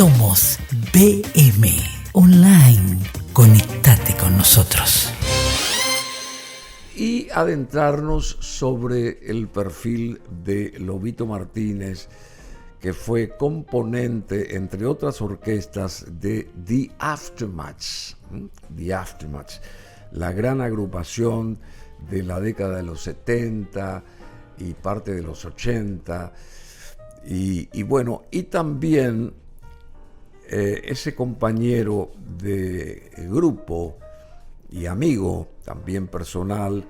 Somos BM Online. Conectate con nosotros. Y adentrarnos sobre el perfil de Lobito Martínez, que fue componente, entre otras orquestas, de The Aftermath. The Aftermath, la gran agrupación de la década de los 70 y parte de los 80. Y bueno, y también ese compañero de grupo y amigo, también personal,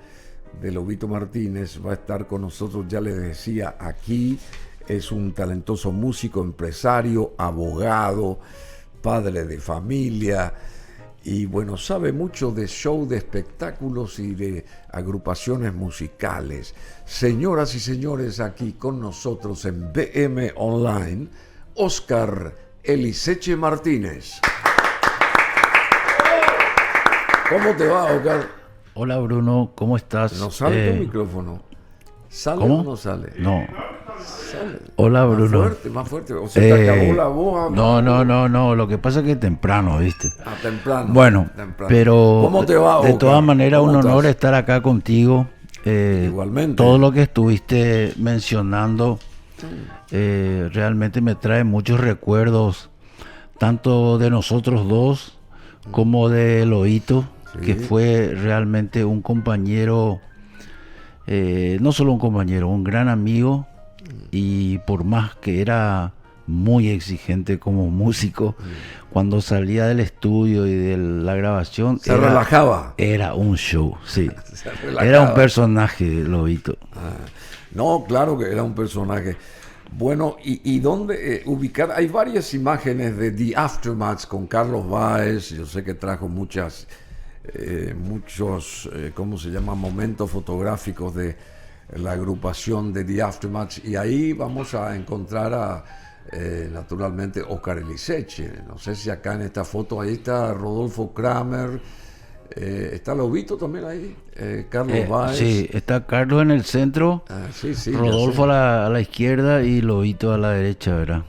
de Lobito Martínez, va a estar con nosotros, ya les decía, aquí. Es un talentoso músico, empresario, abogado, padre de familia y bueno, sabe mucho de show, de espectáculos y de agrupaciones musicales. Señoras y señores, aquí con nosotros en BM Online, Oscar Eliseche Martínez. ¿Cómo te va, Oscar? Hola Bruno, ¿cómo estás? ¿No sale tu micrófono? ¿Sale ¿cómo? o no sale? No. Sale. Hola Bruno. Más fuerte. O sea, te acabó la voz. No. Lo que pasa es que es temprano, ¿viste? Temprano. Bueno, temprano. pero ¿Cómo te va, de Oscar? todas maneras un honor estás? estar acá contigo. Igualmente. Todo lo que estuviste mencionando realmente me trae muchos recuerdos, tanto de nosotros dos como de Loito, que fue realmente un compañero, no solo un compañero, un gran amigo. Y por más que era muy exigente como músico, cuando salía del estudio y de la grabación relajaba. Era un show, sí. Era un personaje, Lobito. No, claro que era un personaje. Bueno, ¿y dónde ubicar? Hay varias imágenes de The Aftermath con Carlos Báez. Yo sé que trajo muchos, ¿cómo se llama? Momentos fotográficos de la agrupación de The Aftermath, y ahí vamos a encontrar a naturalmente Oscar Eliseche. No sé si acá en esta foto ahí está Rodolfo Kramer, está Lobito también ahí, Carlos Báez. Sí, está Carlos en el centro, sí, Rodolfo a la izquierda y Lobito a la derecha, ¿verdad?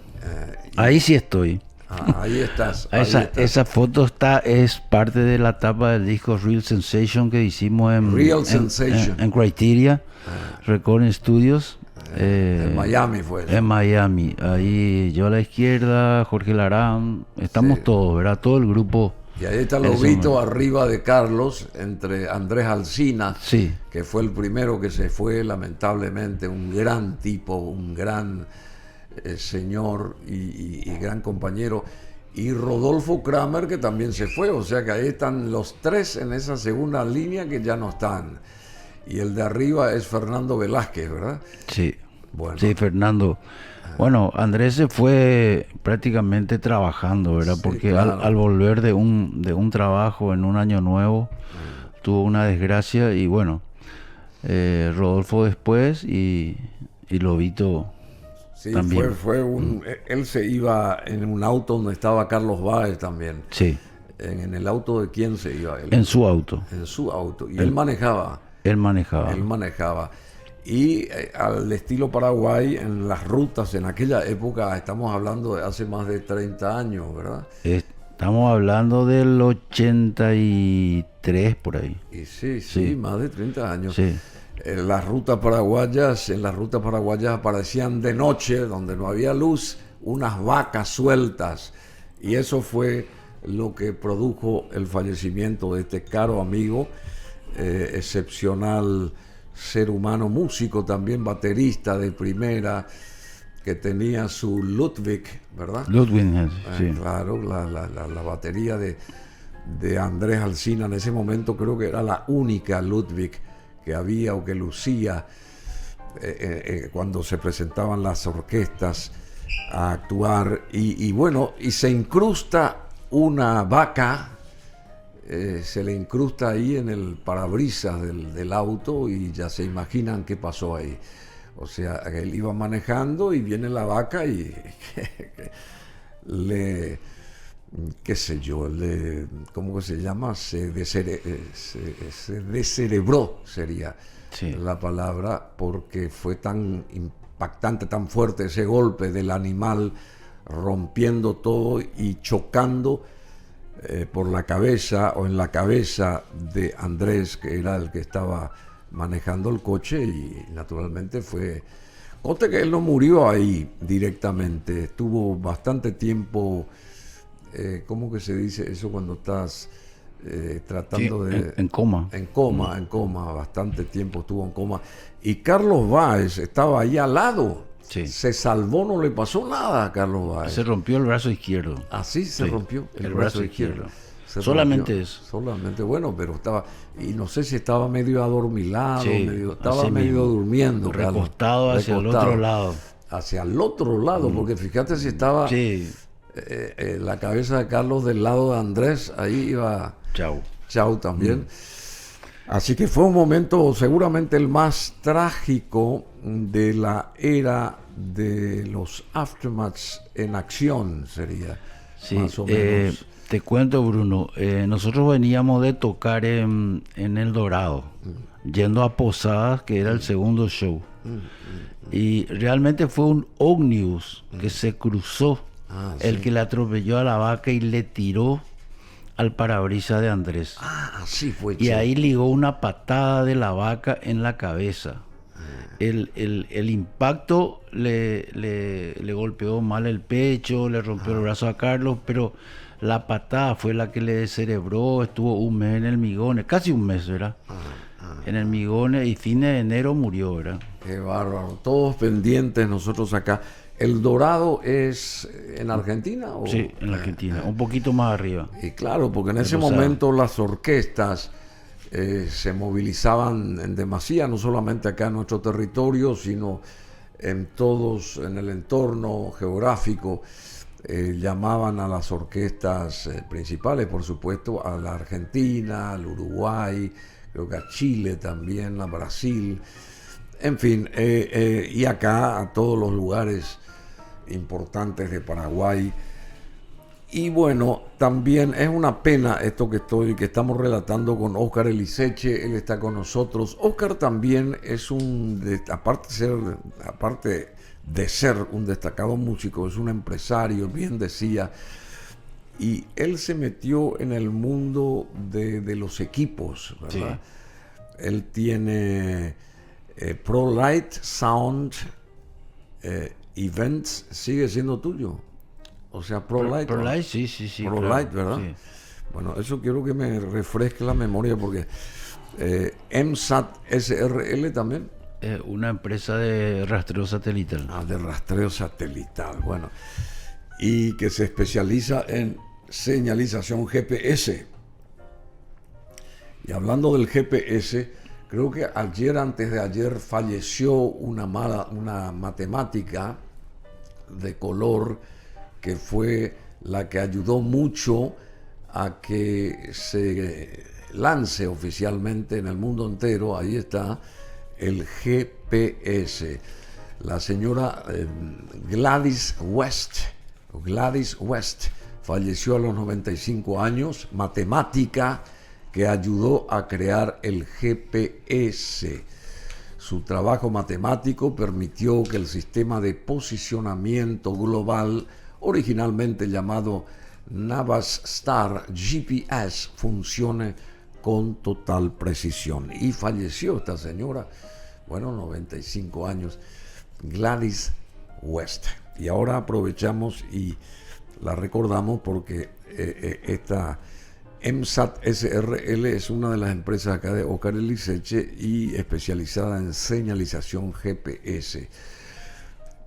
Ahí sí estoy. Ahí estás. Esa foto es parte de la tapa del disco Real Sensation que hicimos en Criteria Recording Studios. En Miami fue eso. En Miami. Ahí yo a la izquierda, Jorge Larán, estamos todos, ¿verdad? Todo el grupo. Y ahí está Lobito arriba de Carlos, entre Andrés Alsina, que fue el primero que se fue, lamentablemente, un gran tipo, un gran señor y gran compañero, y Rodolfo Kramer, que también se fue. O sea que ahí están los tres en esa segunda línea que ya no están, y el de arriba es Fernando Velázquez, ¿verdad? Sí, bueno. Sí, Fernando. Bueno, Andrés se fue prácticamente trabajando, ¿verdad? Porque claro, al volver de un trabajo en un año nuevo, tuvo una desgracia, y bueno, Rodolfo después y Lobito. Sí, él se iba en un auto donde estaba Carlos Báez también. Sí. ¿En el auto de quién se iba él? En su auto. En su auto. Y él manejaba. Él manejaba. Y al estilo Paraguay, en las rutas, en aquella época, estamos hablando de hace más de 30 años, ¿verdad? Estamos hablando del 83 por ahí. Y sí, más de 30 años. Sí. En las rutas paraguayas aparecían de noche, donde no había luz, unas vacas sueltas, y eso fue lo que produjo el fallecimiento de este caro amigo, excepcional ser humano, músico también, baterista de primera, que tenía su Ludwig, ¿verdad? Ludwig, sí. Claro, la batería de Andrés Alsina en ese momento creo que era la única Ludwig que había o que lucía cuando se presentaban las orquestas a actuar, y bueno, y se incrusta una vaca, se le incrusta ahí en el parabrisas del auto, y ya se imaginan qué pasó ahí. O sea, él iba manejando y viene la vaca y le, qué sé yo, ¿cómo que se llama? Se descerebró, sería la palabra, porque fue tan impactante, tan fuerte ese golpe del animal rompiendo todo y chocando por la cabeza o en la cabeza de Andrés, que era el que estaba manejando el coche, y naturalmente fue... Conte que él no murió ahí directamente, estuvo bastante tiempo, ¿cómo que se dice eso cuando estás tratando de... En coma. En coma, bastante tiempo estuvo en coma. Y Carlos Báez estaba ahí al lado. Sí. Se salvó, no le pasó nada a Carlos Báez. Se rompió el brazo izquierdo. Así se Sí, rompió el brazo izquierdo. Se Solamente rompió. eso. Solamente, bueno, pero estaba, y no sé si estaba medio adormilado, Sí, estaba así medio mismo. durmiendo. Carlos. Recostado hacia el otro lado. Hacia el otro lado, porque fíjate si estaba Sí. la cabeza de Carlos del lado de Andrés, ahí iba Chau. también. Así que fue un momento seguramente el más trágico de la era de los aftermaths en acción, sería Sí, más o menos. te cuento, Bruno, nosotros veníamos de tocar en El Dorado, yendo a Posadas, que era el segundo show. Y realmente fue un ómnibus que se cruzó, el que le atropelló a la vaca y le tiró al parabrisas de Andrés. Así fue. Y ahí ligó una patada de la vaca en la cabeza. El impacto le golpeó mal el pecho, le rompió el brazo a Carlos, pero la patada fue la que le descerebró. Estuvo un mes en el Migones, casi un mes, ¿verdad? En el Migones, y fin de enero murió, ¿verdad? Qué bárbaro. Todos pendientes nosotros acá. ¿El Dorado es en Argentina? ¿O? Sí, en la Argentina, un poquito más arriba. Y claro, porque en ese Posada. momento las orquestas se movilizaban en demasía, no solamente acá en nuestro territorio, sino en todos, en el entorno geográfico. Llamaban a las orquestas principales, por supuesto, a la Argentina, al Uruguay, creo que a Chile también, a Brasil, en fin, y acá a todos los lugares importantes de Paraguay. Y bueno, también es una pena esto que estamos relatando con Óscar Eliseche. Él está con nosotros. Óscar también es aparte de ser un destacado músico, es un empresario, bien decía, y él se metió en el mundo de los equipos, ¿verdad? Sí. Él tiene ProLight Sound Events, sigue siendo tuyo. O sea, ProLight. ProLight, sí. ProLight, claro, ¿verdad? Sí. Bueno, eso quiero que me refresque la memoria, porque EMSAT SRL también. Una empresa de rastreo satelital. De rastreo satelital, bueno. Y que se especializa en señalización GPS. Y hablando del GPS, creo que antes de ayer falleció una matemática de color que fue la que ayudó mucho a que se lance oficialmente en el mundo entero. Ahí está el GPS. La señora Gladys West falleció a los 95 años, matemática que ayudó a crear el GPS. Su trabajo matemático permitió que el sistema de posicionamiento global, originalmente llamado Navastar GPS, funcione con total precisión. Y falleció esta señora, 95 años, Gladys West. Y ahora aprovechamos y la recordamos porque esta EMSAT SRL es una de las empresas acá de Óscar Eliseche y especializada en señalización GPS.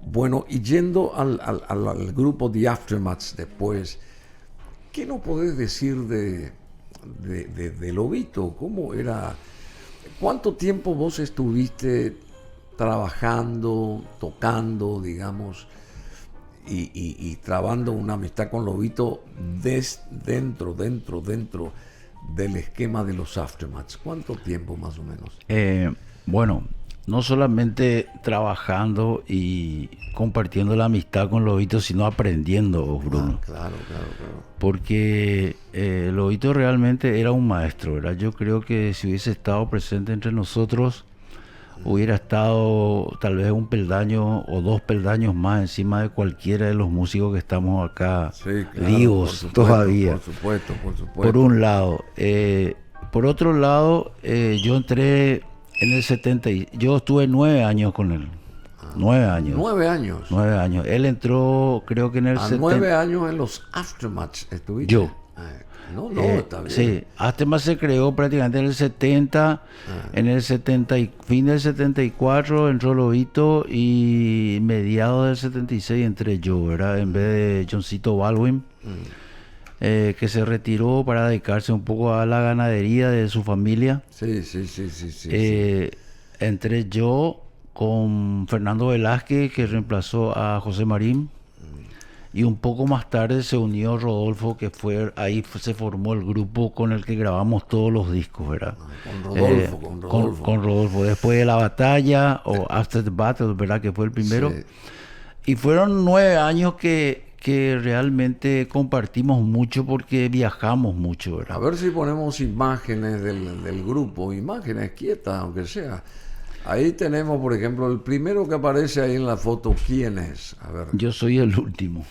Bueno, y yendo al grupo The Aftermaths después, ¿qué nos podés decir de Lobito? ¿Cómo era? ¿Cuánto tiempo vos estuviste trabajando, tocando, digamos, y trabando una amistad con Lobito dentro del esquema de los Aftermaths? ¿Cuánto tiempo más o menos? Bueno, no solamente trabajando y compartiendo la amistad con Lobito, sino aprendiendo, Bruno. Claro. Porque Lobito realmente era un maestro, ¿verdad? Yo creo que si hubiese estado presente entre nosotros, hubiera estado tal vez un peldaño o dos peldaños más encima de cualquiera de los músicos que estamos acá Sí, claro, vivos por supuesto, todavía. Por supuesto, por supuesto. Por un lado. Por otro lado, yo entré en el 70. Yo estuve 9 años con él. 9 años. 9 años. 9 años. Él entró, creo que en el A 70. 9 años en los Aftermaths estuviste. Yo. No, está bien. Sí, Aftermath se creó prácticamente en el 70, en el 70 fin del 74 entró Lobito y mediados del 76 entré yo, ¿verdad? En vez de Johncito Baldwin, que se retiró para dedicarse un poco a la ganadería de su familia. Sí. Sí. Entré yo con Fernando Velázquez, que reemplazó a José Marín. Y un poco más tarde se unió Rodolfo, que se formó el grupo con el que grabamos todos los discos, ¿verdad? Con Rodolfo. Después de La Batalla, o After the Battle, ¿verdad? Que fue el primero. Sí. Y fueron 9 años que realmente compartimos mucho porque viajamos mucho, A ¿verdad? ver si ponemos imágenes del grupo, imágenes quietas, aunque sea. Ahí tenemos, por ejemplo, el primero que aparece ahí en la foto. ¿Quién es? A ver. Yo soy el último.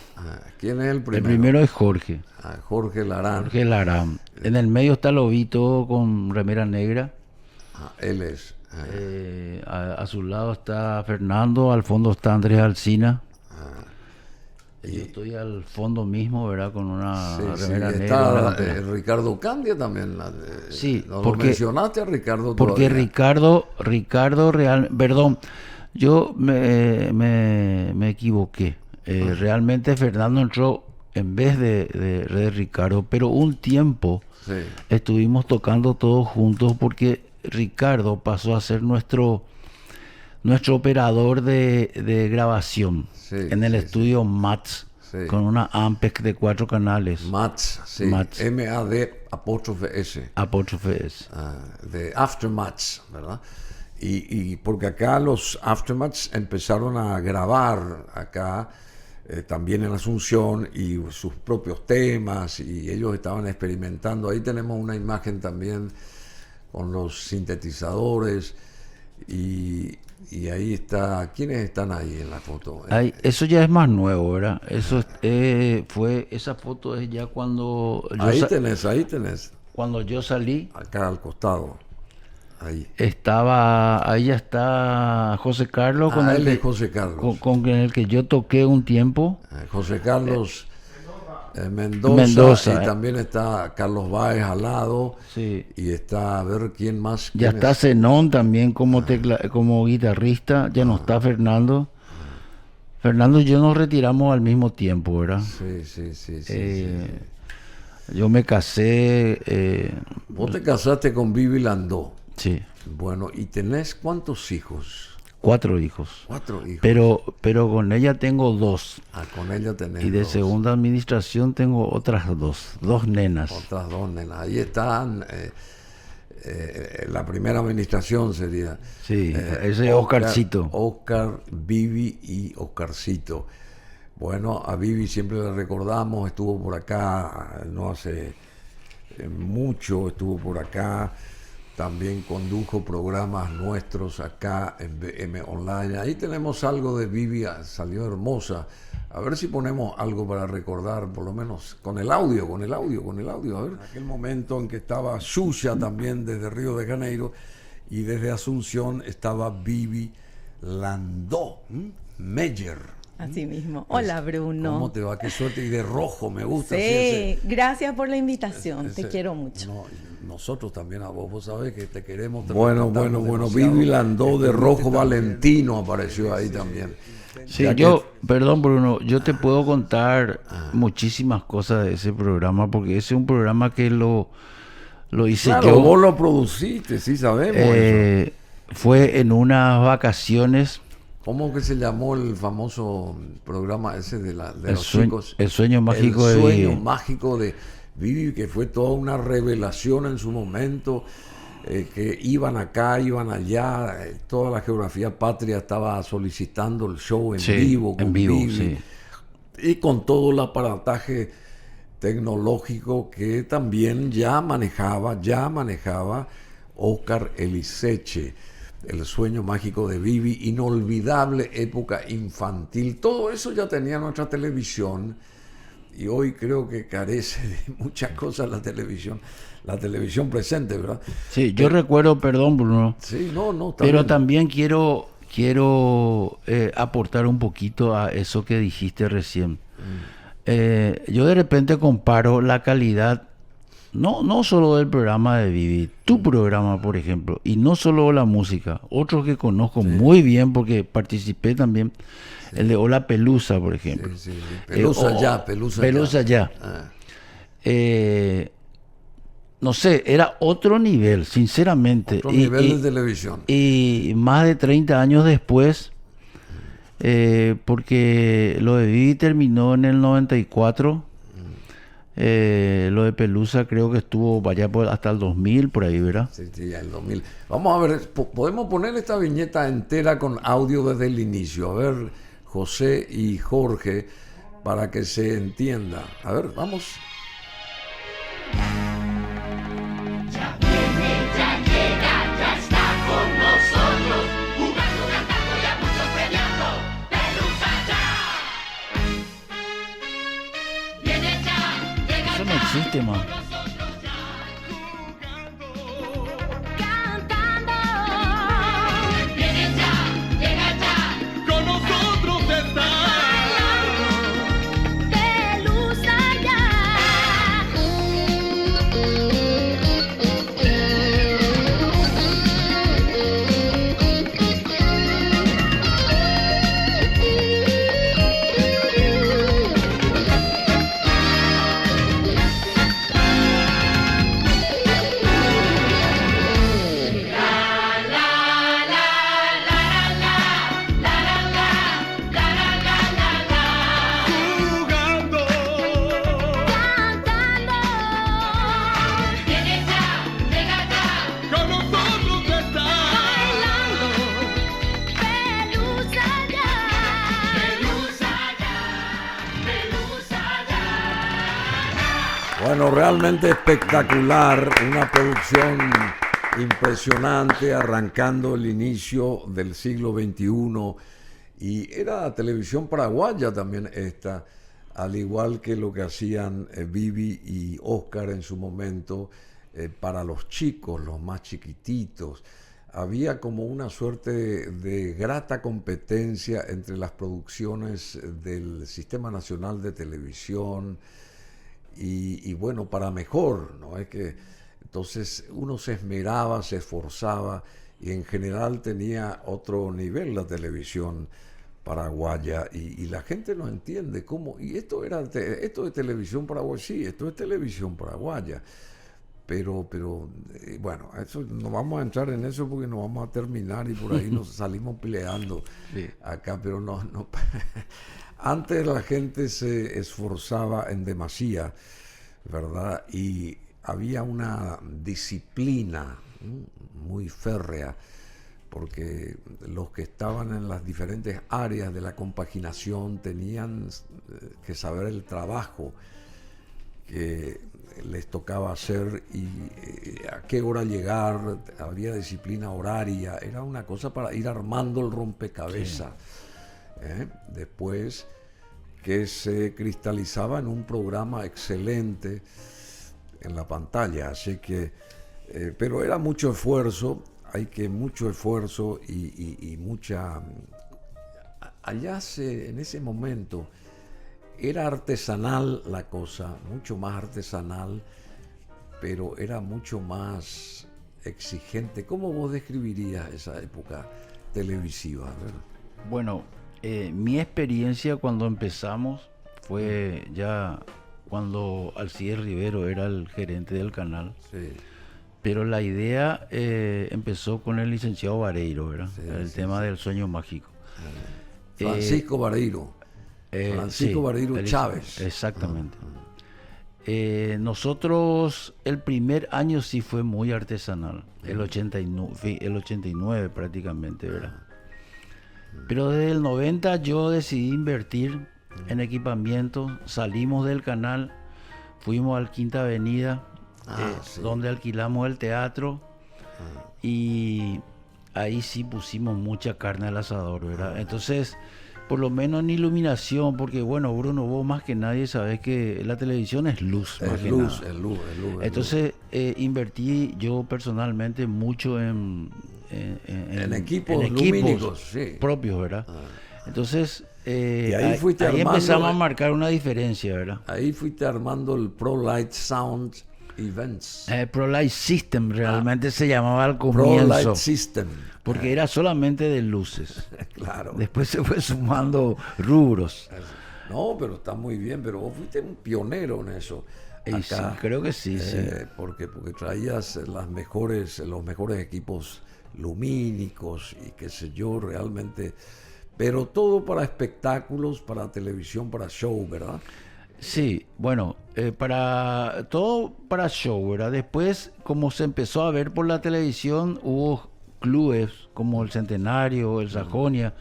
¿Quién es el primero? El primero es Jorge. Jorge Larán. Jorge Larán. En el medio está Lobito con remera negra. Él es. A su lado está Fernando, al fondo está Andrés Alsina. Yo estoy al fondo mismo, ¿verdad? Con una remera negra. Está Ricardo Candia también. Sí, no porque, lo mencionaste a Ricardo porque todavía. Ricardo perdón, yo me equivoqué. Realmente Fernando entró en vez de Ricardo, pero un tiempo estuvimos tocando todos juntos porque Ricardo pasó a ser nuestro operador de grabación en el estudio MATS, con una Ampex de 4 canales. MATS, sí. MATS. M-A-D-S. Apóstrofe S. De Aftermaths, ¿verdad? Y porque acá los Aftermaths empezaron a grabar acá, también en Asunción, y sus propios temas, y ellos estaban experimentando. Ahí tenemos una imagen también con los sintetizadores, y ahí está. ¿Quiénes están ahí en la foto? Eso ya es más nuevo, ¿verdad? Esa foto es ya cuando Ahí tenés. Cuando yo salí. Acá al costado. Ahí. Ahí ya está José Carlos, con José Carlos. Con el que yo toqué un tiempo. José Carlos Mendoza. Y también está Carlos Báez al lado. Sí. Y está, a ver quién más. Ya está Zenón también como guitarrista. Ya no está Fernando. Fernando y yo nos retiramos al mismo tiempo, ¿verdad? Sí. Yo me casé. Vos te casaste con Vivi Landó. Sí. Bueno, ¿y tenés cuántos hijos? 4 hijos. 4 hijos. Pero con ella tengo 2. Con ella tenés Y de 2. segunda administración tengo otras 2 nenas. Otras 2 nenas. Ahí están. La primera administración sería. Sí, ese es Oscarcito. Oscar, Vivi y Oscarcito. Bueno, a Vivi siempre le recordamos, estuvo por acá no hace mucho, estuvo por acá. También condujo programas nuestros acá en BM Online. Ahí tenemos algo de Vivi, salió hermosa. A ver si ponemos algo para recordar, por lo menos con el audio. A ver, aquel momento en que estaba Xuxa también desde Río de Janeiro, y desde Asunción estaba Vivi Landó Meyer. Así mismo. Hola, Bruno. ¿Cómo te va? Qué suerte. Y de rojo, me gusta. Sí, gracias por la invitación. Te quiero mucho. No, nosotros también a vos sabés que te queremos. Bueno. Vivi Landó de rojo Valentino apareció ahí también. Sí, perdón, Bruno, yo te puedo contar muchísimas cosas de ese programa, porque ese es un programa que lo hice yo. Vos lo produciste, sí sabemos eso. Fue en unas vacaciones. ¿Cómo que se llamó el famoso programa ese de los chicos? El sueño mágico de Vivi. El Vivi. sueño mágico de Vivi, que fue toda una revelación en su momento, que iban acá, iban allá, toda la geografía patria estaba solicitando el show en vivo. En vivo, sí. Y con todo el aparataje tecnológico que también ya manejaba Oscar Eliseche. El sueño mágico de Vivi, inolvidable época infantil. Todo eso ya tenía nuestra televisión y hoy creo que carece de muchas cosas la televisión presente, ¿verdad? Sí, yo recuerdo, perdón Bruno, Sí, no, pero también quiero aportar un poquito a eso que dijiste recién. Yo de repente comparo la calidad, no solo del programa de Vivi, tu programa, por ejemplo, y no solo la música, otros que conozco muy bien porque participé también, el de Hola Pelusa, por ejemplo. Sí. Pelusa ya. Ah. No sé, era otro nivel, sinceramente. Otro nivel de televisión. Y más de 30 años después, porque lo de Vivi terminó en el 94. Lo de Pelusa creo que estuvo hasta el 2000, por ahí, ¿verdad? Sí, el 2000. Vamos a ver, podemos poner esta viñeta entera con audio desde el inicio. A ver, José y Jorge, para que se entienda. A ver, vamos. Ya viene, ya llega, ya está con nosotros, jugando, cantando y a muchos premiando. Pelusa ya. Viene ya, llega Eso no existe más. cantando. Viene ya, llega ya, con nosotros está. Pelusa ya. Cantando. Viene ya, llega ya, con nosotros está. Bailando. Pelusa ya. Pelusa ya. Pelusa ya. Bueno, realmente espectacular, una producción impresionante, arrancando el inicio del siglo XXI. Y era televisión paraguaya también esta, al igual que lo que hacían Vivi y Oscar en su momento, para los chicos, los más chiquititos. Había como una suerte de grata competencia entre las producciones del Sistema Nacional de Televisión y bueno, para mejor, ¿no? Es que entonces uno se esmeraba, se esforzaba y en general tenía otro nivel la televisión paraguaya y la gente no entiende cómo, y esto es televisión paraguaya, sí, esto es televisión paraguaya, pero bueno, eso no vamos a entrar en eso porque nos vamos a terminar y por ahí nos salimos peleando acá, pero no. Antes la gente se esforzaba en demasía, ¿verdad? Y había una disciplina muy férrea, porque los que estaban en las diferentes áreas de la compaginación tenían que saber el trabajo que les tocaba hacer y a qué hora llegar, había disciplina horaria, era una cosa para ir armando el rompecabezas. Después que se cristalizaba en un programa excelente en la pantalla, así que pero era mucho esfuerzo, mucho esfuerzo y mucha. Allá en ese momento era artesanal la cosa, mucho más artesanal, pero era mucho más exigente. ¿Cómo vos describirías esa época televisiva? Bueno, mi experiencia cuando empezamos fue ya cuando Alcides Rivero era el gerente del canal. Sí. Pero la idea empezó con el licenciado Vareiro, ¿verdad? Sí, el tema del sueño mágico. Francisco Vareiro. Francisco Vareiro Chávez. Exactamente. Nosotros, el primer año sí fue muy artesanal, el 89 prácticamente, ¿verdad? Pero desde el 90 yo decidí invertir en equipamiento, salimos del canal, fuimos al Quinta Avenida, Sí. donde alquilamos el teatro y ahí sí pusimos mucha carne al asador, ¿verdad? Entonces, por lo menos en iluminación, porque bueno, Bruno, vos más que nadie sabés que la televisión es luz, más que nada. Es luz. Entonces, invertí yo personalmente mucho en equipos lumínicos, sí. propios, ¿verdad? Entonces, Y ahí fuiste ahí armando, empezamos a marcar una diferencia, ¿verdad? Ahí fuiste armando el Pro Light Sound Events. Pro Light System realmente se llamaba al Pro comienzo, Light System. porque era solamente de luces. Claro. Después se fue sumando rubros. No, pero está muy bien, pero vos fuiste un pionero en eso. Y sí, creo que sí, sí. Porque traías los mejores equipos lumínicos y qué sé yo, realmente. Pero todo para espectáculos, para televisión, para show, ¿verdad? Sí, bueno, todo para show, ¿verdad? Después, como se empezó a ver por la televisión, hubo clubes como el Centenario, el Sajonia,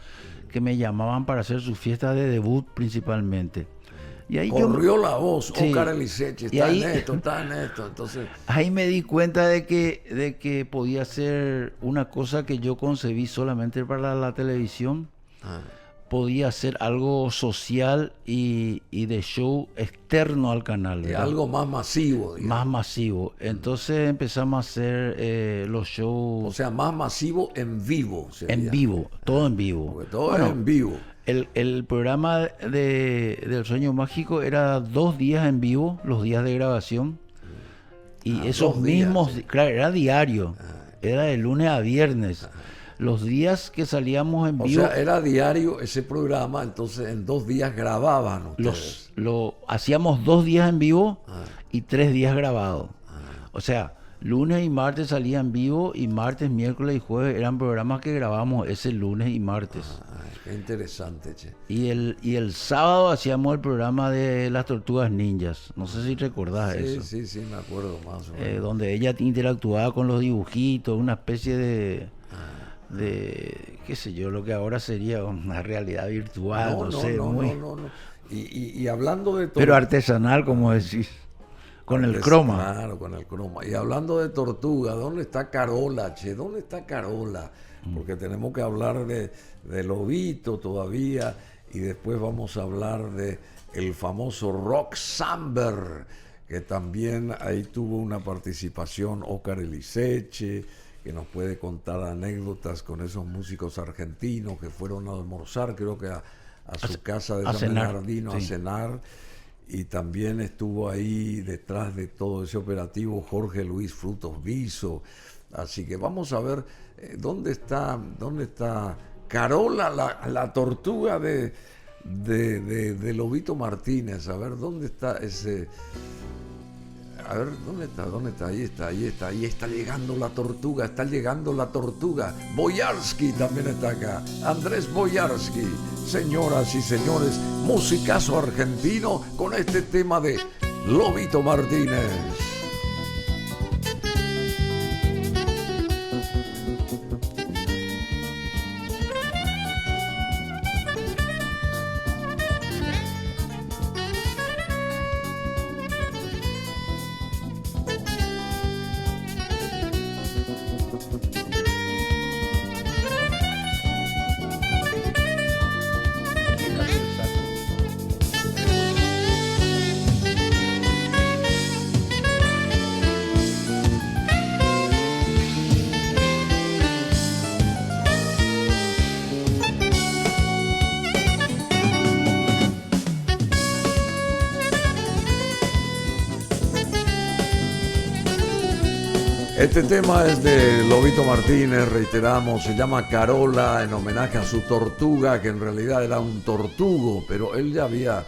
que me llamaban para hacer sus fiestas de debut principalmente. Y ahí Corrió la voz, Sí. Óscar Eliseche, Y está ahí- en esto, entonces... ahí me di cuenta de que podía ser una cosa que yo concebí solamente para la televisión, podía ser algo social y de show externo al canal, Y ¿verdad? algo más masivo, digamos. Más masivo. Entonces empezamos a hacer los shows O sea, más masivo en vivo. sería. en vivo, todo en vivo. Porque todo Bueno, es en vivo. el programa del Sueño Mágico era 2 días en vivo, los días de grabación. Y esos 2 días, mismos, sí. claro, era diario, era de lunes a viernes. Los días que salíamos en O vivo, sea, era diario ese programa, entonces en 2 días grababan ustedes. lo hacíamos 2 días en vivo y 3 días grabados. O sea, lunes y martes salía en vivo y martes, miércoles y jueves eran programas que grabamos ese lunes y martes. Ay, qué interesante, che. Y el sábado hacíamos el programa de las tortugas ninjas. No sé si recordás eso. Sí, me acuerdo más o menos. Donde ella interactuaba con los dibujitos, una especie de qué sé yo, lo que ahora sería una realidad virtual, no, sé, muy, no. Y hablando de pero artesanal, como decís, con el croma. Claro, con el croma. Y hablando de tortuga, ¿dónde está Carola, che? ¿Dónde está Carola? Porque tenemos que hablar de Lobito todavía y después vamos a hablar de el famoso Rock Samber, que también ahí tuvo una participación Óscar Eliseche, que nos puede contar anécdotas con esos músicos argentinos que fueron a almorzar, creo que a su casa de a San cenar, Bernardino a sí. cenar. Y también estuvo ahí detrás de todo ese operativo Jorge Luis Frutos Viso. Así que vamos a ver dónde está Carola, la tortuga de Lobito Martínez. A ver dónde está ese. A ver, ¿dónde está? Ahí está llegando la tortuga. Boyarsky también está acá. Andrés Boyarsky. Señoras y señores, musicazo argentino con este tema de Lobito Martínez. Este tema es de Lobito Martínez, reiteramos, se llama Carola en homenaje a su tortuga, que en realidad era un tortugo, pero él ya había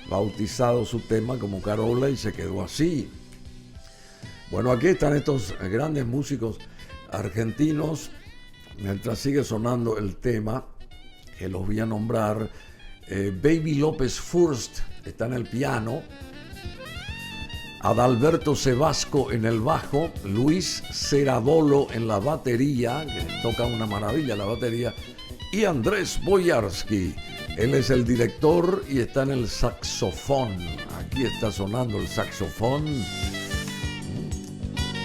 bautizado su tema como Carola y se quedó así. Bueno, aquí están estos grandes músicos argentinos, mientras sigue sonando el tema, que los voy a nombrar. Baby López Furst está en el piano, Adalberto Sebasco en el bajo, Luis Cerabolo en la batería, que toca una maravilla la batería, y Andrés Boyarsky. Él es el director y está en el saxofón. Aquí está sonando el saxofón.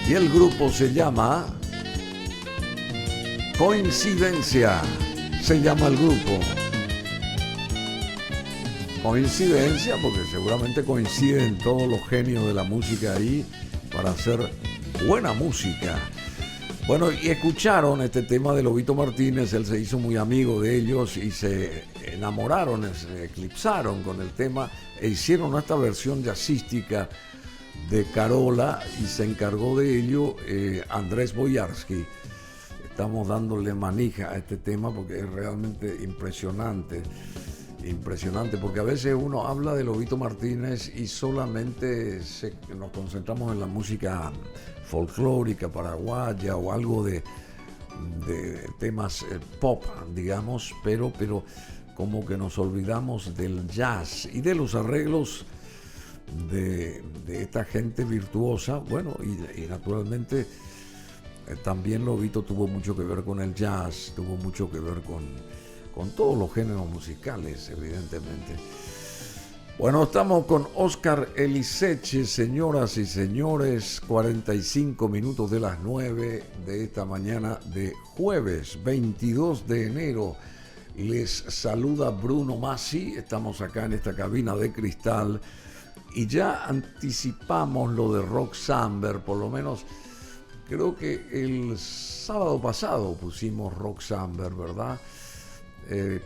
Y el grupo se llama Coincidencia se llama el grupo. Coincidencia porque seguramente coinciden todos los genios de la música ahí para hacer buena música. Bueno, y escucharon este tema de Lobito Martínez, él se hizo muy amigo de ellos y se enamoraron, se eclipsaron con el tema e hicieron esta versión jazzística de Carola y se encargó de ello Andrés Boyarsky. Estamos dándole manija a este tema porque es realmente impresionante, porque a veces uno habla de Lobito Martínez y solamente nos concentramos en la música folclórica paraguaya o algo de temas pop, digamos, pero como que nos olvidamos del jazz y de los arreglos de esta gente virtuosa. Bueno, y naturalmente también Lobito tuvo mucho que ver con el jazz, tuvo mucho que ver con todos los géneros musicales, evidentemente. Bueno, estamos con Óscar Eliseche, señoras y señores, 45 minutos de las 9 de esta mañana de jueves 22 de enero. Les saluda Bruno Masi, estamos acá en esta cabina de cristal y ya anticipamos lo de Rock Summer, por lo menos creo que el sábado pasado pusimos Rock Summer, ¿verdad?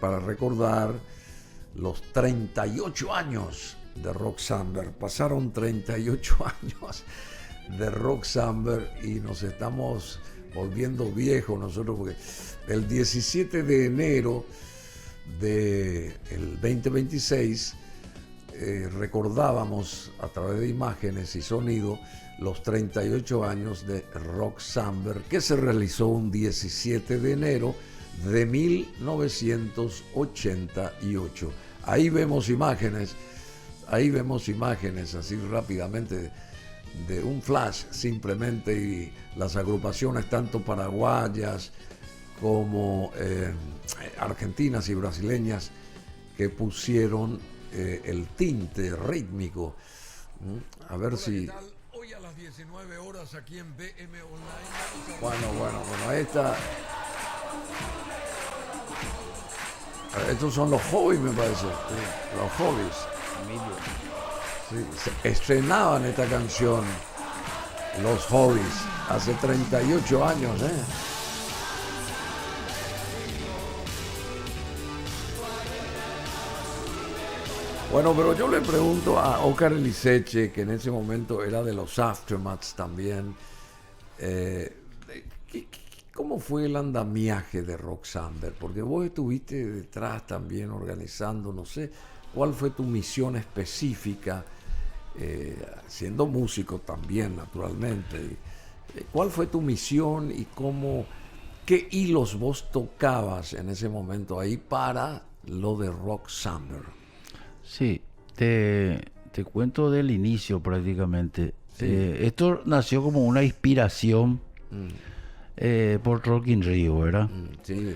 Para recordar los 38 años de Rock Summer. Pasaron 38 años de Rock Summer y nos estamos volviendo viejos nosotros, porque el 17 de enero del 2026 recordábamos a través de imágenes y sonido los 38 años de Rock Summer, que se realizó un 17 de enero de 1988. Ahí vemos imágenes así rápidamente de un flash simplemente, y las agrupaciones tanto paraguayas como argentinas y brasileñas que pusieron el tinte rítmico. A ver si... Hoy a las 19 horas aquí en BM Online. Bueno, esta... Estos son los hobbies, me parece. Sí, los hobbies. Sí, se estrenaban esta canción, los hobbies, hace 38 años, Bueno, pero yo le pregunto a Óscar Eliseche, que en ese momento era de los Aftermaths también, ¿cómo fue el andamiaje de Rock Summer? Porque vos estuviste detrás también organizando, no sé, ¿cuál fue tu misión específica, siendo músico también, naturalmente? ¿Cuál fue tu misión y qué hilos vos tocabas en ese momento ahí para lo de Rock Summer? Sí, te cuento del inicio prácticamente. Sí. Esto nació como una inspiración por Rock in Rio, ¿verdad? Sí.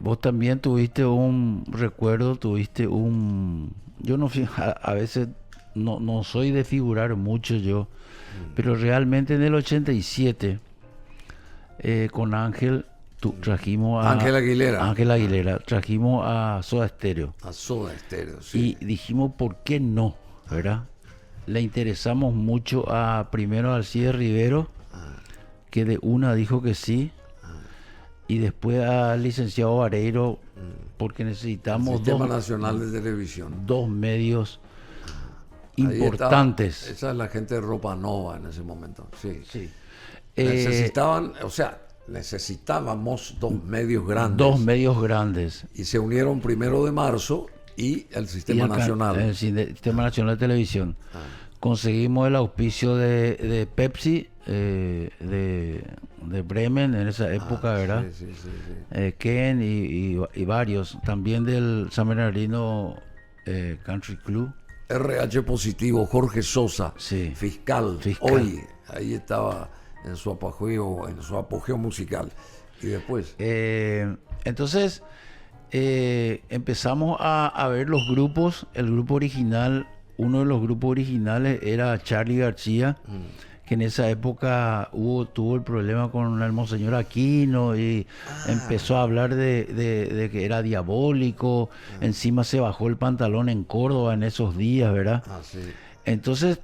Vos también tuviste un recuerdo, yo no a veces no soy de figurar mucho yo, pero realmente en el 87 con Ángel trajimos a Ángel Aguilera, trajimos a Soda Stereo. A Soda Stereo, sí. Y dijimos, ¿por qué no? ¿Verdad? Le interesamos mucho primero a Alcides Rivero, que de una dijo que sí, y después al licenciado Vareiro, porque necesitamos Sistema Nacional de Televisión, dos medios importantes. Esa es la gente de Ropa Nova en ese momento, sí. Necesitábamos dos medios grandes. Y se unieron 1 de marzo y el Sistema Nacional. El Sistema Nacional de Televisión. Conseguimos el auspicio de Pepsi, de Bremen en esa época, ¿verdad? Sí. Ken y varios. También del San Bernardino Country Club. RH Positivo, Jorge Sosa, sí. fiscal. Hoy, ahí estaba en su apogeo musical. Y después entonces empezamos a ver los grupos. El grupo original, uno de los grupos originales era Charly García, que en esa época tuvo el problema con el Monseñor Aquino y empezó a hablar de que era diabólico. Encima se bajó el pantalón en Córdoba en esos días, ¿verdad? Ah, sí. Entonces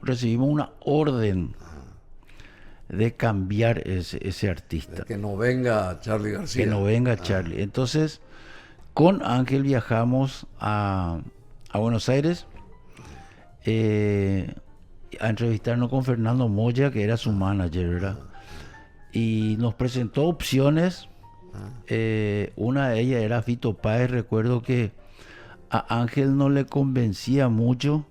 recibimos una orden de cambiar ese artista. De que no venga Charly García. Que no venga Charly. Entonces, con Ángel viajamos a Buenos Aires a entrevistarnos con Fernando Moya, que era su manager, ¿verdad? Y nos presentó opciones. Una de ellas era Fito Páez. Recuerdo que a Ángel no le convencía mucho,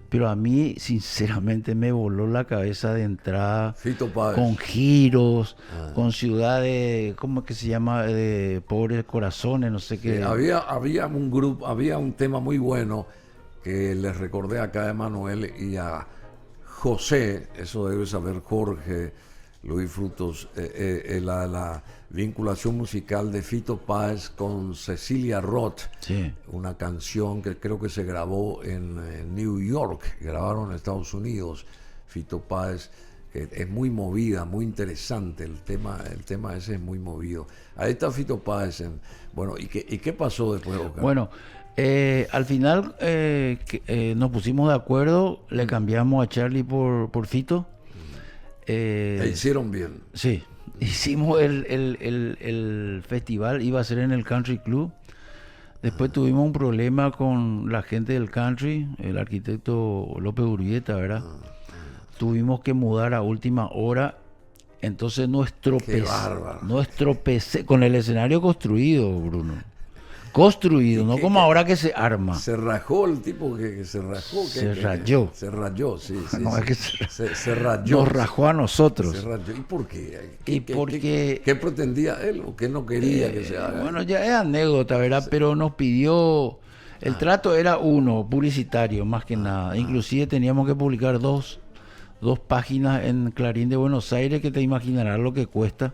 pero a mí sinceramente me voló la cabeza de entrada. Fito Páez. Con giros, con Ciudad de, ¿cómo es que se llama? De Pobres Corazones, no sé qué. Sí, había un grupo, había un tema muy bueno que les recordé acá a Emanuel y a José, eso debe saber Jorge, Luis Frutos, la vinculación musical de Fito Páez con Cecilia Roth, Sí. una canción que creo que se grabó en New York, grabaron en Estados Unidos, Fito Páez, que es muy movida, muy interesante, el tema ese es muy movido. Ahí está Fito Páez, bueno, ¿y qué pasó después, Oscar? Bueno, al final nos pusimos de acuerdo, le cambiamos a Charly por Fito. E hicieron bien. Sí, hicimos el festival, iba a ser en el Country Club. Después tuvimos un problema con la gente del country, el arquitecto López Urbieta, ¿verdad? Tuvimos que mudar a última hora. Entonces nuestro PC con el escenario construido, Bruno. Construido, no como ahora que se arma. Se rajó el tipo que se rajó. Se rayó. Se rayó, sí. No, sí. es que Se rayó. nos rajó a nosotros. Se rayó. ¿Y por qué? Porque ¿Qué pretendía él o qué no quería que se haga? bueno, ya es anécdota, ¿verdad? Pero nos pidió... El trato era publicitario, más que nada. Inclusive teníamos que publicar dos páginas en Clarín de Buenos Aires, que te imaginarás lo que cuesta.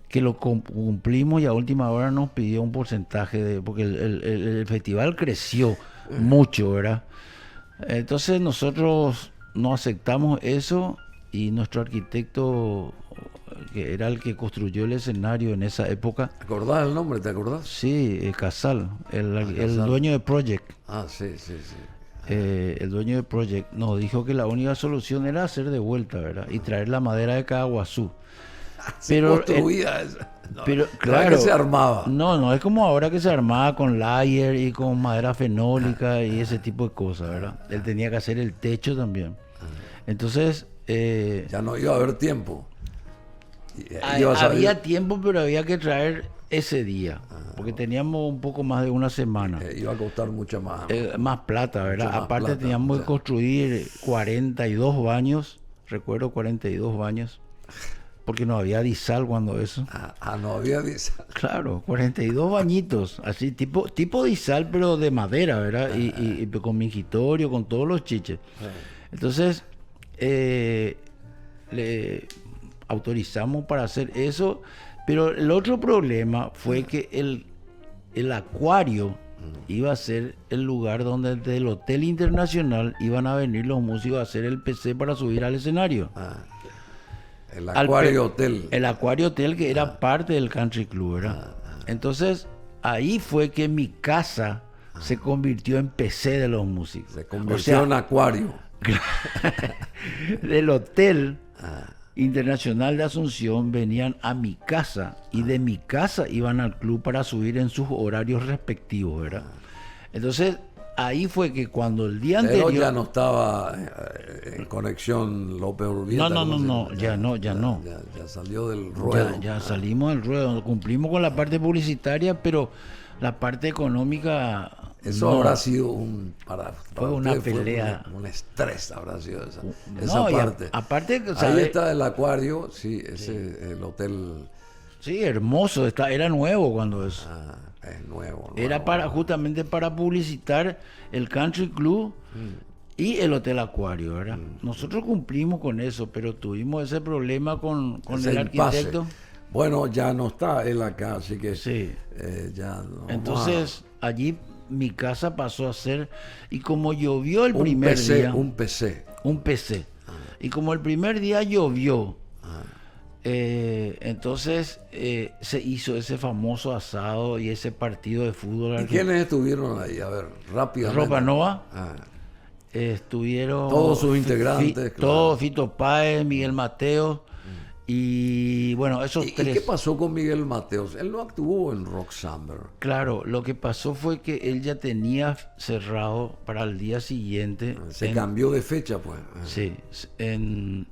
Que lo cumplimos y a última hora nos pidió un porcentaje porque el festival creció mucho, ¿verdad? Entonces nosotros no aceptamos eso y nuestro arquitecto, que era el que construyó el escenario en esa época. ¿Te acordás el nombre? ¿Te acordás? Sí, Casal, el Casal. dueño de Project. Ah, sí. El dueño de Project nos dijo que la única solución era hacer de vuelta, ¿verdad? Y traer la madera de Caguazú. Pero construida esa. No, pero no claro, es que se armaba. No es como ahora que se armaba con layer y con madera fenólica y ese tipo de cosas, ¿verdad? Él tenía que hacer el techo también. Entonces Ya no iba a haber tiempo. había tiempo, pero había que traer ese día, porque teníamos un poco más de una semana. Iba a costar mucho más. Más plata, ¿verdad? Mucho más Aparte plata, teníamos o que sea. construir 42 baños, recuerdo 42 baños, porque no había disal cuando eso. No había Claro, 42 bañitos, así tipo disal, pero de madera, ¿verdad? Y con mingitorio, con todos los chiches. Entonces, le autorizamos para hacer eso, pero el otro problema fue que el acuario iba a ser el lugar donde del Hotel Internacional iban a venir los músicos a hacer el PC para subir al escenario. El Acuario Hotel. El Acuario Hotel, que era parte del Country Club, ¿verdad? Entonces, ahí fue que mi casa se convirtió en PC de los músicos. Se convirtió en acuario. Del Hotel Internacional de Asunción venían a mi casa y de mi casa iban al club para subir en sus horarios respectivos, ¿verdad? Entonces, ahí fue que cuando el día Pero anterior... ya no estaba en conexión López Urbieta. No, ya no. Ya salió del ruedo. Ya salimos del ruedo, cumplimos con la parte publicitaria, pero la parte económica... Eso no. habrá sido para una ustedes pelea. Un estrés habrá sido esa No, y parte. aparte, Ahí ¿sabe? está el acuario, sí, el hotel. Sí, hermoso, era nuevo cuando eso. Es nuevo. Era justamente para publicitar el Country Club y el Hotel Acuario, ¿verdad? Nosotros cumplimos con eso, pero tuvimos ese problema con Ese el impasse. arquitecto. Bueno, ya no está él acá, así que Sí. ya no. Entonces, allí mi casa pasó a ser, y como llovió el un primer PC, día, un PC. un PC. Y como el primer día llovió, entonces se hizo ese famoso asado y ese partido de fútbol. ¿Y quiénes estuvieron ahí? A ver, rápidamente. Ropa Nova. Ah, Estuvieron todos sus integrantes, claro. todos, Fito Páez, Miguel Mateo, y bueno, esos ¿Y tres. qué pasó con Miguel Mateos? Él no actuó en Rock Summer. Claro, lo que pasó fue que él ya tenía cerrado para el día siguiente. Se cambió de fecha, pues. Sí, en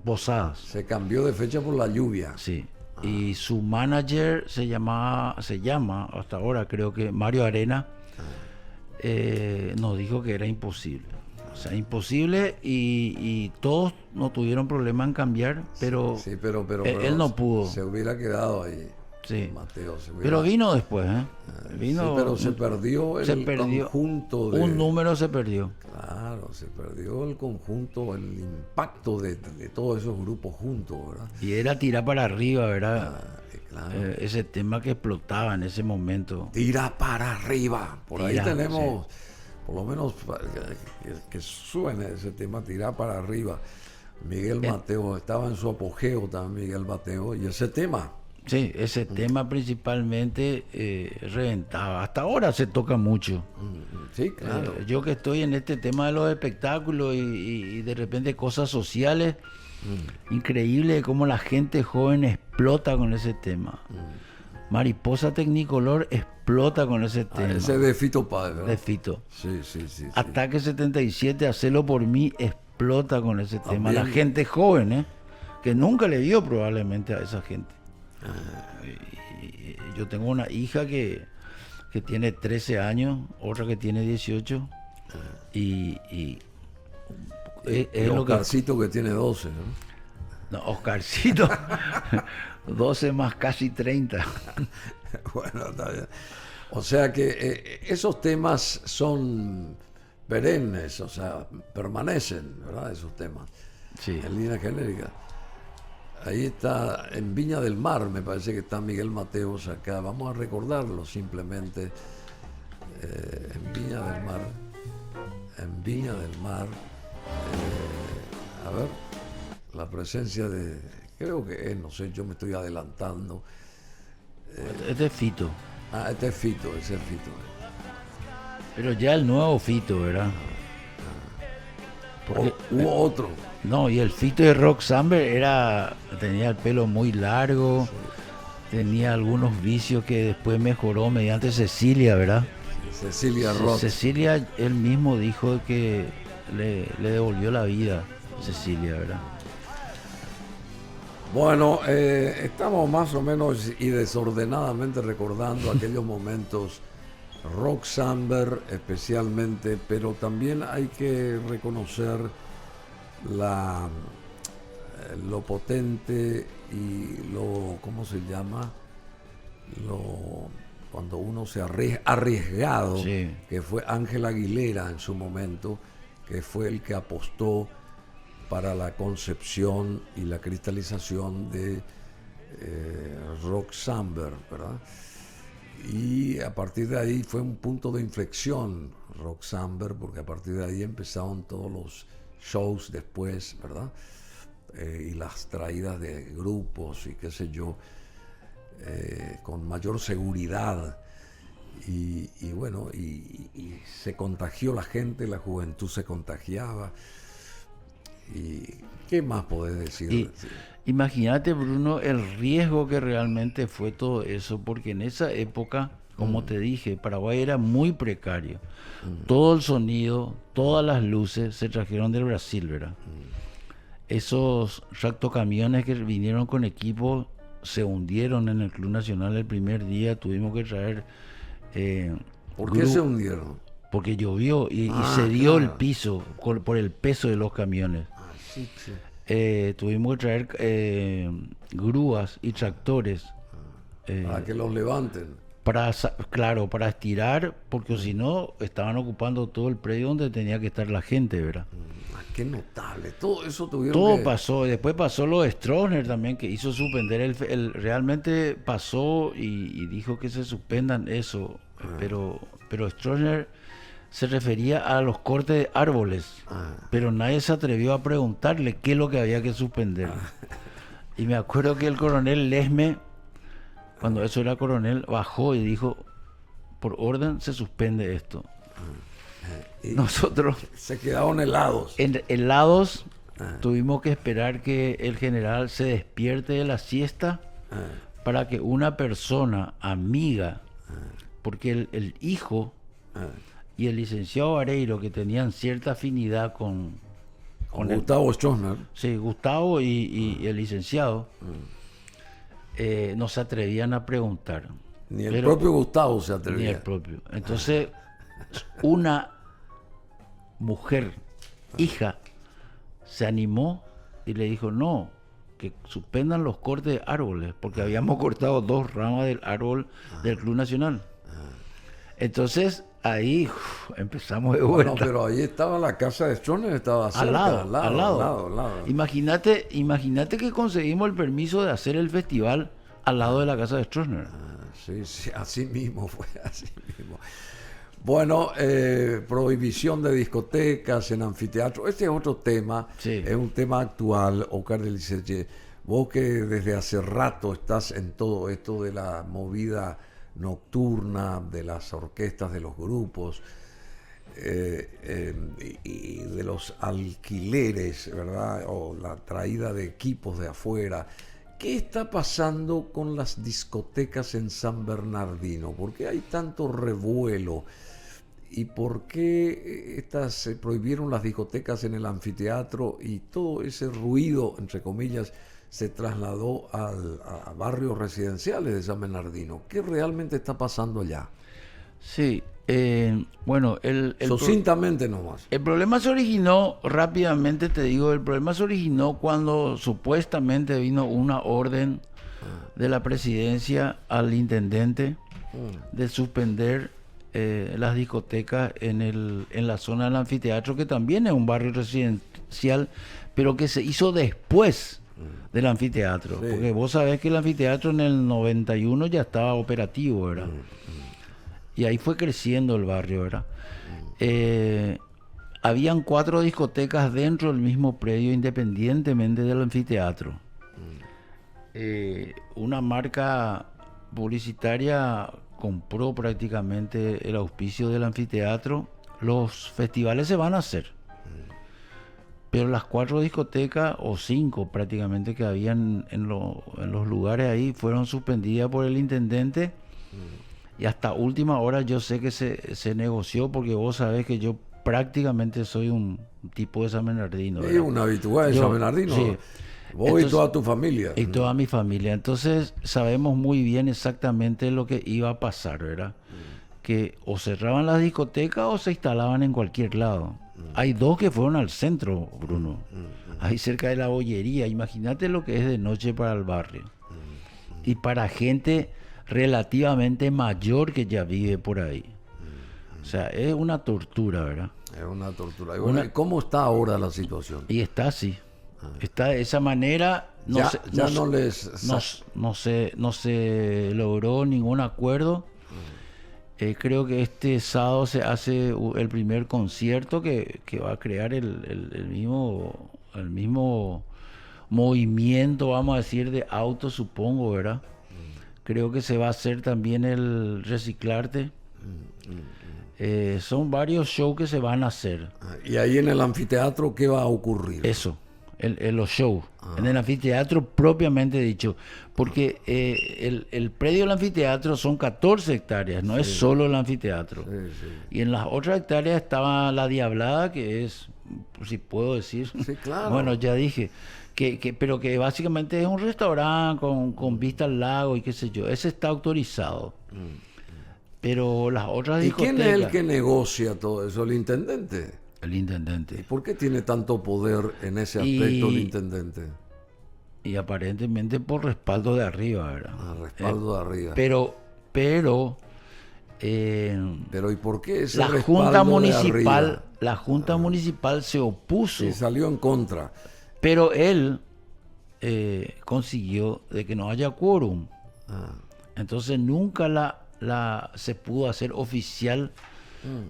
Posadas. Se cambió de fecha por la lluvia. Sí. Y su manager se llama hasta ahora creo que Mario Arena, nos dijo que era imposible. O sea, imposible, y todos no tuvieron problema en cambiar, pero, Sí, pero él no pudo. Se hubiera quedado ahí. Sí. Mateo, se hubiera- Pero vino después, ¿eh? Vino, Sí, pero se perdió el conjunto de... Un número se perdió. Claro, se perdió el conjunto, el impacto de todos esos grupos juntos, ¿verdad? Y era tirar para arriba, ¿verdad? Claro. Ese tema que explotaba en ese momento. Tira para arriba. Por ahí Tira, tenemos, por lo menos, que suene ese tema, tirar para arriba. Miguel Mateo, estaba en su apogeo también Miguel Mateo, y ese tema. Sí, ese tema principalmente reventaba. Hasta ahora se toca mucho. Sí, claro. Yo que estoy en este tema de los espectáculos y de repente cosas sociales, increíble cómo la gente joven explota con ese tema. Mariposa Tecnicolor explota con ese tema. Ese de Fito Páez, ¿verdad? De Fito. Sí. Ataque 77, Hacelo por mí, explota con ese tema. La También. gente joven, que nunca le vio probablemente a esa gente. Y yo tengo una hija que tiene 13 años, otra que tiene 18, y es lo que... Oscarcito que tiene 12, ¿no? No, Oscarcito, 12 más casi 30. Bueno, está bien. O sea que esos temas son perennes, o sea, permanecen, ¿verdad? Esos temas. Sí. En línea genérica. Ahí está, en Viña del Mar, me parece que está Miguel Mateos acá. Vamos a recordarlo simplemente. En Viña del Mar. En Viña del Mar. A ver, la presencia de... Creo que es, no sé, yo me estoy adelantando. Este es Fito. Este es Fito, ese es Fito. Pero ya el nuevo Fito, ¿verdad? Porque, Hubo otro. no, y el Fito de Rock Summer tenía el pelo muy largo, tenía algunos vicios que después mejoró mediante Cecilia, ¿verdad? Cecilia Roth. Cecilia, él mismo dijo que le devolvió la vida, Cecilia, ¿verdad? Bueno, estamos más o menos y desordenadamente recordando aquellos momentos Rock Summer especialmente, pero también hay que reconocer lo potente y lo, ¿cómo se llama? Cuando uno se arriesgado, Sí. que fue Ángel Aguilera en su momento, que fue el que apostó para la concepción y la cristalización de Rock Summer, ¿verdad? Y a partir de ahí fue un punto de inflexión Rock Summer, porque a partir de ahí empezaron todos los shows después, ¿verdad? Y las traídas de grupos y qué sé yo, con mayor seguridad. Y bueno, y se contagió la gente, la juventud se contagiaba. ¿Y qué más podés decir? Y imagínate, Bruno, el riesgo que realmente fue todo eso, porque en esa época, como te dije, Paraguay era muy precario. Todo el sonido, todas las luces se trajeron del Brasil, ¿verdad? Esos tractocamiones que vinieron con equipo se hundieron en el Club Nacional el primer día. Tuvimos que traer... ¿Por qué se hundieron? Porque llovió y cedió el piso por el peso de los camiones. Sí. Tuvimos que traer grúas y tractores Para que los levanten. para estirar, porque si no estaban ocupando todo el predio donde tenía que estar la gente, ¿verdad? Qué notable. Todo eso tuvieron Todo que... pasó. Después pasó lo de Stroessner también, que hizo suspender realmente pasó y dijo que se suspendan eso. Pero Stroessner se refería a los cortes de árboles, pero nadie se atrevió a preguntarle qué es lo que había que suspender. Y me acuerdo que el coronel Lesme, cuando eso era coronel, bajó y dijo, por orden se suspende esto. Y Nosotros, se quedaron helados. helados, tuvimos que esperar que el general se despierte de la siesta para que una persona amiga, porque el hijo y el licenciado Vareiro, que tenían cierta afinidad con Gustavo Stroessner. sí, Gustavo y el licenciado, no se atrevían a preguntar. Ni el Pero- propio Gustavo se Ni atrevía. el propio. Entonces, una mujer, hija, se animó y le dijo, no, que suspendan los cortes de árboles, porque habíamos cortado 2 ramas del árbol del Club Nacional. Entonces, ahí empezamos de vuelta. Bueno, pero ahí estaba la casa de Stroessner, estaba cerca, al lado. Imagínate que conseguimos el permiso de hacer el festival al lado de la casa de Stroessner. Sí, sí, así mismo fue, así mismo. Bueno, prohibición de discotecas en anfiteatro. Este es otro tema, Sí. es un tema actual. Oscar de Liceche, vos que desde hace rato estás en todo esto de la movida nocturna, de las orquestas, de los grupos y de los alquileres, ¿verdad? O la traída de equipos de afuera. ¿Qué está pasando con las discotecas en San Bernardino? ¿Por qué hay tanto revuelo? ¿Y por qué se prohibieron las discotecas en el anfiteatro y todo ese ruido, entre comillas, se trasladó a barrios residenciales de San Bernardino? ¿Qué realmente está pasando allá? Sí, bueno, Sucintamente nomás. el problema se originó, rápidamente te digo, el problema se originó cuando supuestamente vino una orden de la presidencia al intendente de suspender las discotecas en la zona del anfiteatro, que también es un barrio residencial, pero que se hizo después del anfiteatro. Sí. Porque vos sabés que el anfiteatro en el 91 ya estaba operativo, ¿verdad? Y ahí fue creciendo el barrio, ¿verdad? Habían 4 discotecas dentro del mismo predio, independientemente del anfiteatro. Una marca publicitaria compró prácticamente el auspicio del anfiteatro. Los festivales se van a hacer, pero las 4 discotecas, o 5 prácticamente, que habían en los lugares ahí, fueron suspendidas por el intendente. Y hasta última hora yo sé que se negoció, porque vos sabés que yo prácticamente soy un tipo de San Bernardino, Es ¿verdad? un habitual de Yo- San Bernardino. sí. Vos Entonces- y toda tu familia. Y toda mi familia. Entonces sabemos muy bien exactamente lo que iba a pasar, ¿verdad? Que o cerraban las discotecas o se instalaban en cualquier lado. Hay 2 que fueron al centro, Bruno. Ahí cerca de la bollería. Imagínate lo que es de noche para el barrio. Y para gente relativamente mayor que ya vive por ahí. O sea, es una tortura, ¿verdad? Es una tortura. Y bueno, ¿cómo está ahora la situación? Y está así. Está de esa manera. No se logró ningún acuerdo. Creo que este sábado se hace el primer concierto que va a crear el mismo movimiento, vamos a decir, de autos, supongo, ¿verdad? Creo que se va a hacer también el Reciclarte. Son varios shows que se van a hacer. Y ahí en el anfiteatro, ¿qué va a ocurrir? Eso, los shows, en el anfiteatro propiamente dicho, porque el predio del anfiteatro son 14 hectáreas, no es solo el anfiteatro. Sí, sí. Y en las otras hectáreas estaba la Diablada, que es, si puedo decir, Sí, claro. bueno, ya dije, pero que básicamente es un restaurante con vista al lago y qué sé yo, ese está autorizado. Pero las otras ¿Y discotecas... quién es el que negocia todo eso? ¿El intendente? El intendente. ¿Por qué tiene tanto poder en ese aspecto el intendente? Y aparentemente por respaldo de arriba, ¿verdad? Respaldo de arriba. Pero Pero ¿y por qué ese la respaldo Junta de Municipal, arriba? la Junta Municipal se opuso, Y salió en contra. pero él consiguió de que no haya quórum. Entonces nunca se pudo hacer oficial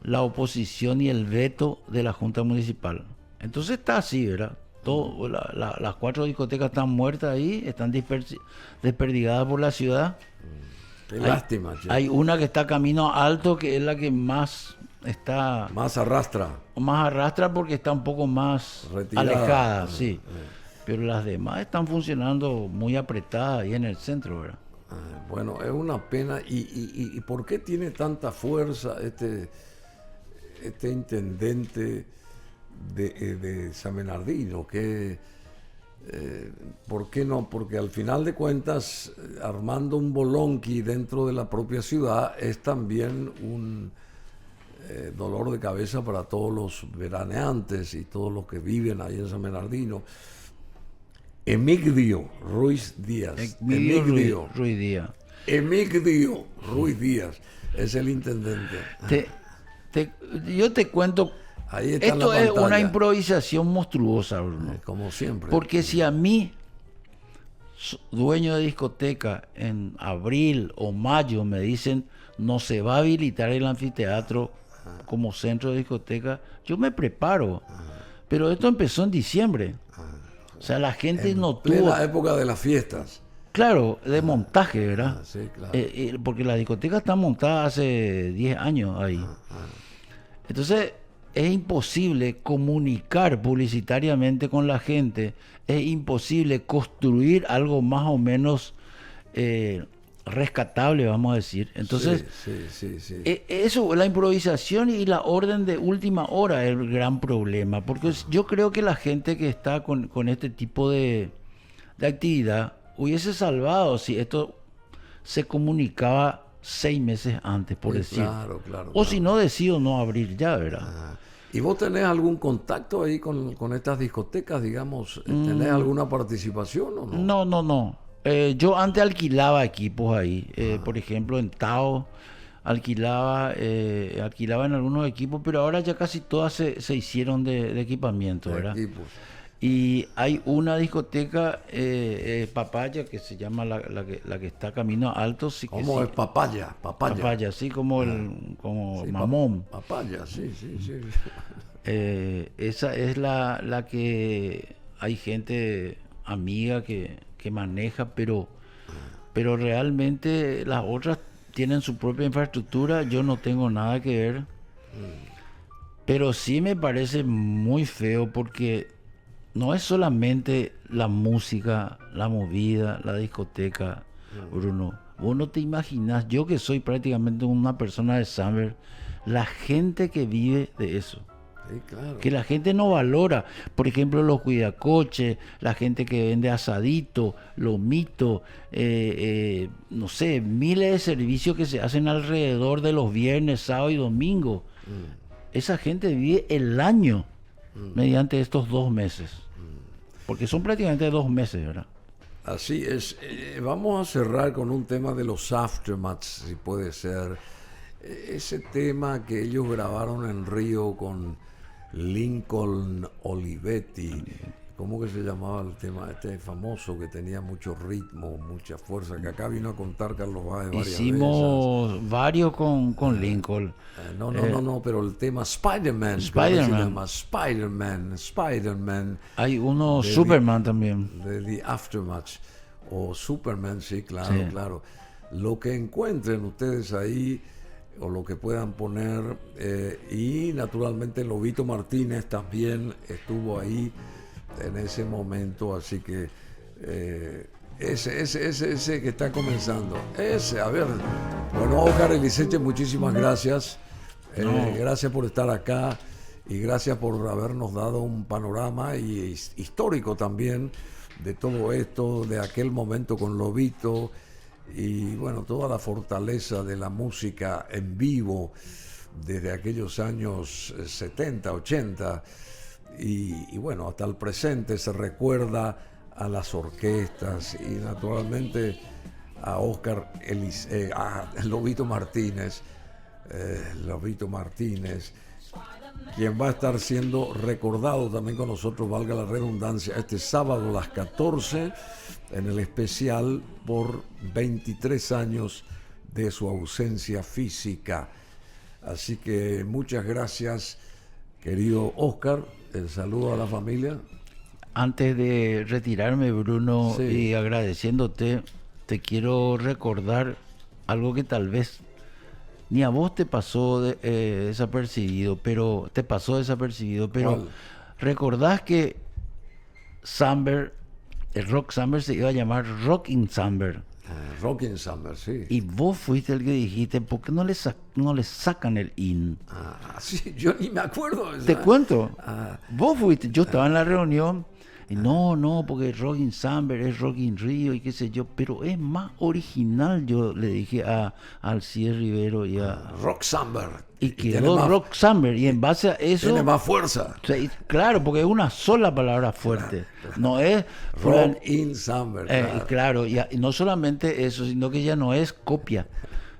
la oposición y el veto de la Junta Municipal. Entonces está así, ¿verdad? Las 4 discotecas están muertas ahí, están desperdigadas por la ciudad. Qué lástima, che. Hay una que está camino alto, que es la que más Más arrastra. porque está un poco más Retirada. alejada, sí. Pero las demás están funcionando muy apretadas ahí en el centro, ¿verdad? Bueno, es una pena. ¿Y por qué tiene tanta fuerza este intendente de San Bernardino? ¿Por qué no? Porque al final de cuentas, armando un bolonqui dentro de la propia ciudad es también un dolor de cabeza para todos los veraneantes y todos los que viven ahí en San Bernardino. Emigdio Ruiz Díaz. Ruiz Díaz. Emigdio Ruiz Díaz es el intendente. Yo te cuento, Ahí está en la esto es pantalla. una improvisación monstruosa, Bruno. Como siempre. Porque si a mí, dueño de discoteca, en abril o mayo me dicen no se va a habilitar el anfiteatro como centro de discoteca, yo me preparo. Pero esto empezó en diciembre. O sea, la gente no tuvo... Plena época de las fiestas. Claro, de montaje, ¿verdad? Sí, claro. Porque la discoteca está montada hace 10 años ahí. Entonces, es imposible comunicar publicitariamente con la gente, es imposible construir algo más o menos rescatable, vamos a decir. Entonces, sí. eso, la improvisación y la orden de última hora es el gran problema, porque yo creo que la gente que está con este tipo de actividad hubiese salvado si esto se comunicaba 6 meses antes, por decir. Claro. O si no, decido no abrir ya, ¿verdad? ¿Y vos tenés algún contacto ahí con estas discotecas, digamos? ¿Tenés alguna participación o no? No. Yo antes alquilaba equipos ahí. Por ejemplo, en Tao alquilaba en algunos equipos, pero ahora ya casi todas se hicieron de equipamiento, ¿verdad? Equipos. Y hay una discoteca, Papaya, que se llama la que está camino alto. Sí, ¿Cómo sí. es Papaya? Papaya, así como Sí, Mamón. Papaya, sí. Esa es la que hay gente amiga que maneja, pero realmente las otras tienen su propia infraestructura. Yo no tengo nada que ver. Pero sí me parece muy feo porque no es solamente la música, la movida, la discoteca, Bruno. Vos no te imaginas, yo que soy prácticamente una persona de Samber, la gente que vive de eso. Sí, claro. Que la gente no valora. Por ejemplo, los cuidacoches, la gente que vende asadito, lomito, no sé, miles de servicios que se hacen alrededor de los viernes, sábado y domingo. Esa gente vive el año mediante estos 2 meses. Porque son prácticamente 2 meses, ¿verdad? Así es. Vamos a cerrar con un tema de los aftermaths, si puede ser. Ese tema que ellos grabaron en Río con Lincoln Olivetti. ¿Cómo que se llamaba el tema este famoso que tenía mucho ritmo, mucha fuerza? Que acá vino a contar Carlos Báez varias Hicimos varios con Lincoln. veces. No, pero el tema Spider-Man. Spider-Man. Hay uno, de Superman también. De The Aftermath. O Superman, sí, claro. Lo que encuentren ustedes ahí, o lo que puedan poner. Y naturalmente Lobito Martínez también estuvo ahí en ese momento, así que ese que está comenzando, a ver, bueno, Oscar Eliseche, muchísimas gracias. Gracias por estar acá y gracias por habernos dado un panorama histórico también de todo esto, de aquel momento con Lobito y bueno, toda la fortaleza de la música en vivo desde aquellos años 70, 80 y bueno, hasta el presente se recuerda a las orquestas y naturalmente a Oscar a Lobito Martínez, quien va a estar siendo recordado también con nosotros, valga la redundancia, este sábado a las 14 en el especial por 23 años de su ausencia física. Así que muchas gracias, querido Oscar. El saludo a la familia. Antes de retirarme, Bruno, Sí. y agradeciéndote, te quiero recordar algo que tal vez ni a vos te pasó desapercibido, pero ¿Cuál? recordás que Summer, el Rock Summer se iba a llamar Rockin' Summer. Rockin' Summer, sí. Y vos fuiste el que dijiste, ¿por qué no le sacan el in? Sí, yo ni me acuerdo. Te cuento. Ah. Vos fuiste, yo estaba en la reunión y no, porque Rockin' Summer es Rockin' Rio y qué sé yo, pero es más original, yo le dije a Alcides Rivero y a... Rock Summer. Y tiene quedó más- Rock Summer, y en base a eso... Tiene más fuerza. o sea, claro, porque es una sola palabra fuerte. No es... fulan- Rock in Summer. Claro. claro, y no solamente eso, sino que ya no es copia,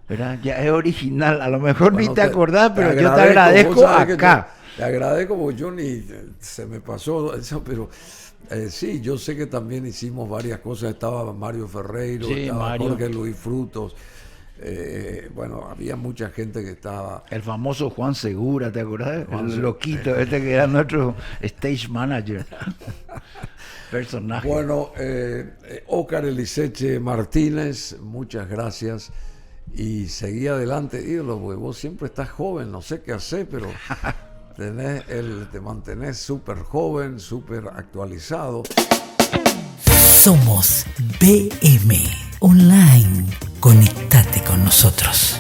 ¿verdad? Ya es original. A lo mejor Bueno, ni te acordás, pero yo te agradezco vos sabés que acá. te agradezco porque yo ni se me pasó eso, pero sí, yo sé que también hicimos varias cosas. Estaba Mario Ferreiro, Sí, estaba Mario. Jorge Luis Frutos. Bueno, había mucha gente que estaba. El famoso Juan Segura, ¿te acordás? Juan El Segura. loquito, este que era nuestro stage manager. Personaje. Bueno, Óscar Eliseche Martínez, muchas gracias. Y seguí adelante, ídolo, porque vos siempre estás joven, no sé qué hacer, pero te mantenés súper joven, súper actualizado. Somos BM Online. Conectate con nosotros.